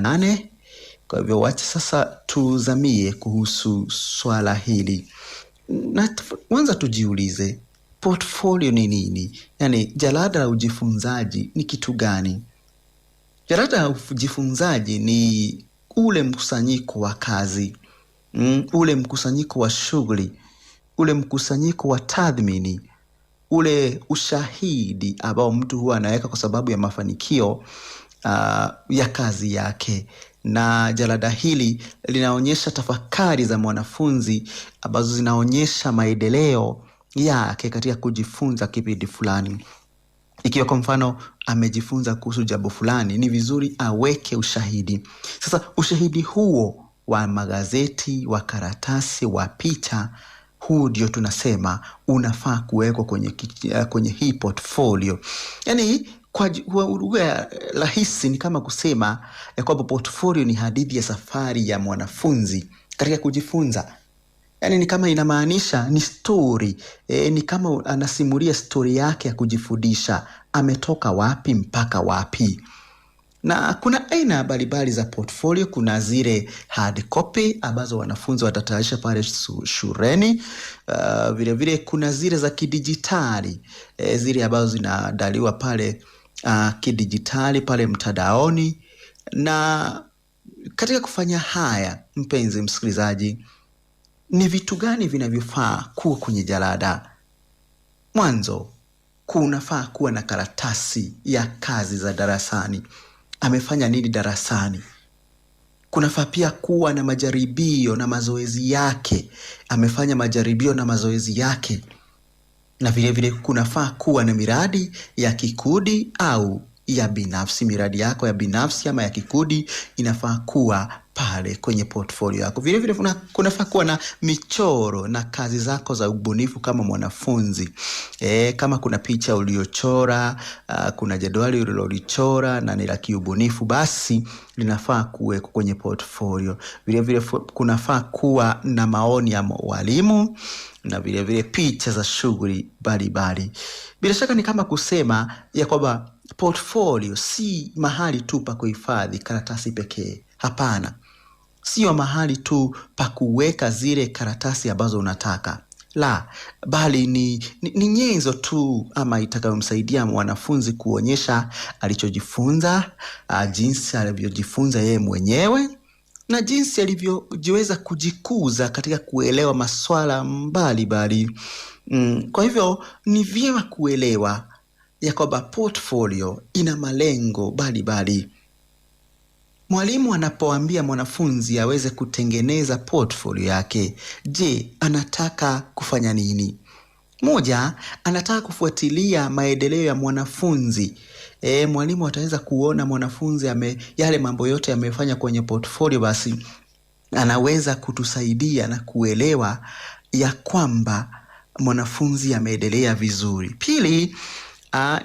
nane. Kwa hivyo wacha sasa tuzamie kuhusu swala hili. Na kwanza tujiulize, portfolio ni nini? Yaani jalada la ujifunzaji ni kitu gani? Jalada la ujifunzaji ni ule mkusanyiko wa kazi, ule mkusanyiko wa shughuli, ule mkusanyiko wa tathmini, ule ushahidi ambao mtu huwa anaweka kwa sababu ya mafanikio ya kazi yake. Na jalada hili linaonyesha tafakari za mwanafunzi ambazo zinaonyesha maendeleo yake katika kujifunza kipindi fulani. Ikiwa kwa mfano amejifunza kuhusu jambo fulani, ni vizuri aweke ushahidi. Sasa ushahidi huo wa magazeti, wa karatasi, wa picha, huu ndio tunasema unafaa kuwekwa kwenye hii portfolio. Yaani kwa lugha rahisi ni kama kusema kwamba portfolio ni hadithi ya safari ya mwanafunzi katika kujifunza. Yaani ni kama inamaanisha ni story, ni kama anasimulia story yake ya kujifundisha, ametoka wapi mpaka wapi. Na kuna aina mbalimbali za portfolio. Kuna zile hard copy ambazo wanafunzi watatayarisha pale shuleni. Vile vile kuna zile za kidijitali, zile ambazo zinadaliwa pale kidijitali pale mtandaoni. Na katika kufanya haya, mpenzi msikilizaji, ni vitu gani vinavyofaa kuwa kwenye jalada? Mwanzo, kunafaa kuwa na karatasi ya kazi za darasani. Amefanya nini darasani? Kunafaa pia kuwa na majaribio na mazoezi yake. Amefanya majaribio na mazoezi yake. Na vile vile kunafaa kuwa na miradi ya kikundi au ya binafsi. Miradi yako ya binafsi ama ya kikundi inafaa kuwa pale kwenye portfolio yako. Vile vile kunafaa kuwa na michoro na kazi zako za ubunifu kama mwanafunzi. Kama kuna picha uliochora, kuna jedwali ulilolichora na ni la kiubunifu, basi linafaa kuwekwa kwenye portfolio. Vile vile kunafaa kuwa na maoni ya walimu na vile vile picha za shughuli mbalimbali. Bila shaka ni kama kusema ya kwamba portfolio si mahali tu pa kuhifadhi karatasi pekee. Hapana. Sio mahali tu pa kuweka zile karatasi ambazo unataka. La, bali ni nyenzo tu ama itakayomsaidia mwanafunzi kuonyesha alichojifunza, jinsi alivyojifunza yeye mwenyewe na jinsi alivyojiweza kujikuza katika kuelewa masuala mbalimbali. Kwa hivyo ni vyema kuelewa ya kwamba portfolio ina malengo mbalimbali. Mwalimu anapoambia mwanafunzi aweze kutengeneza portfolio yake, je, anataka kufanya nini? Moja, anataka kufuatilia maendeleo ya mwanafunzi. Mwalimu ataweza kuona mwanafunzi yale mambo yote amefanya kwenye portfolio, basi anaweza kutusaidia na kuelewa ya kwamba mwanafunzi ameendelea vizuri. Pili,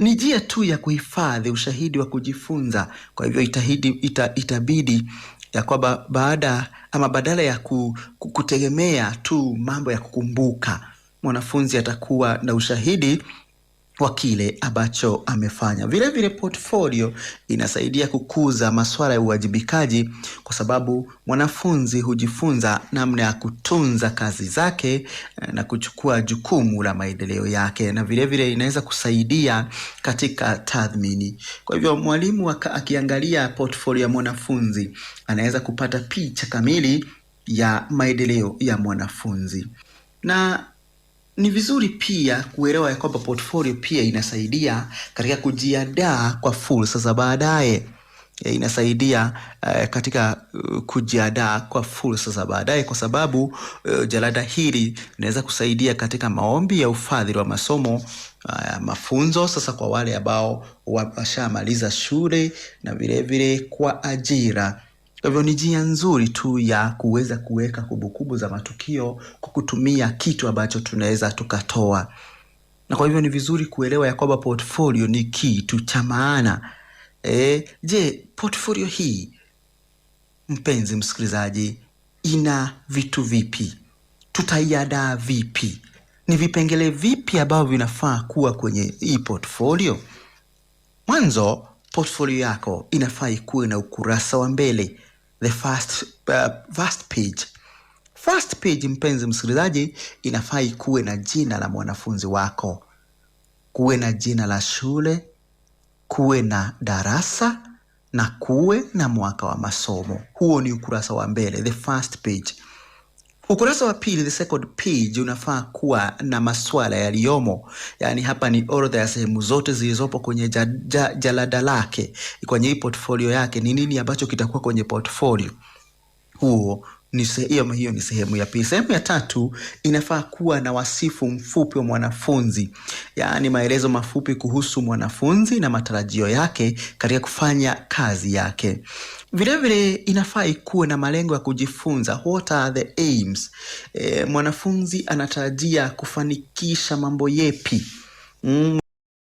ni njia tu ya kuhifadhi ushahidi wa kujifunza. Kwa hivyo itabidi ya kwamba badala ya kutegemea tu mambo ya kukumbuka, mwanafunzi atakuwa na ushahidi wa kile ambacho amefanya. Vile vile portfolio inasaidia kukuza masuala ya uwajibikaji, kwa sababu mwanafunzi hujifunza namna ya kutunza kazi zake na kuchukua jukumu la maendeleo yake, na vile vile inaweza kusaidia katika tathmini. Kwa hivyo mwalimu akiangalia portfolio ya mwanafunzi anaweza kupata picha kamili ya maendeleo ya mwanafunzi. Na ni vizuri pia kuelewa ya kwamba portfolio pia inasaidia katika kujiandaa kwa fursa za baadaye. Inasaidia katika kujiandaa kwa fursa za baadaye, kwa sababu jalada hili linaweza kusaidia katika maombi ya ufadhili wa masomo, mafunzo sasa kwa wale ambao washamaliza shule, na vile vile kwa ajira. Kwa hivyo ni njia nzuri tu ya kuweza kuweka kumbukumbu za matukio kwa kutumia kitu ambacho tunaweza tukatoa. Na kwa hivyo ni vizuri kuelewa ya kwamba portfolio ni kitu cha maana. Je, portfolio hii, mpenzi msikilizaji, ina vitu vipi? Tutaiandaa vipi? Ni vipengele vipi ambavyo vinafaa kuwa kwenye hii portfolio? Mwanzo, portfolio yako inafaa ikuwe na ukurasa wa mbele, the first page. First page, mpenzi msikilizaji, inafaa ikuwe na jina la mwanafunzi wako, kuwe na jina la shule, kuwe na darasa na kuwe na mwaka wa masomo. Huo ni ukurasa wa mbele, the first page. Ukurasa wa pili, the second page, unafaa kuwa na maswala yaliyomo. Yani hapa ni orodha ya sehemu zote zilizopo kwenye jalada lake, kwenye hii portfolio yake, ni nini ambacho kitakuwa kwenye portfolio. Hiyo ni sehemu ya pili. Sehemu ya tatu inafaa kuwa na wasifu mfupi wa mwanafunzi, yaani maelezo mafupi kuhusu mwanafunzi na matarajio yake katika kufanya kazi yake. Vilevile inafaa ikuwe na malengo ya kujifunza, what are the aims. Mwanafunzi anatarajia kufanikisha mambo yepi?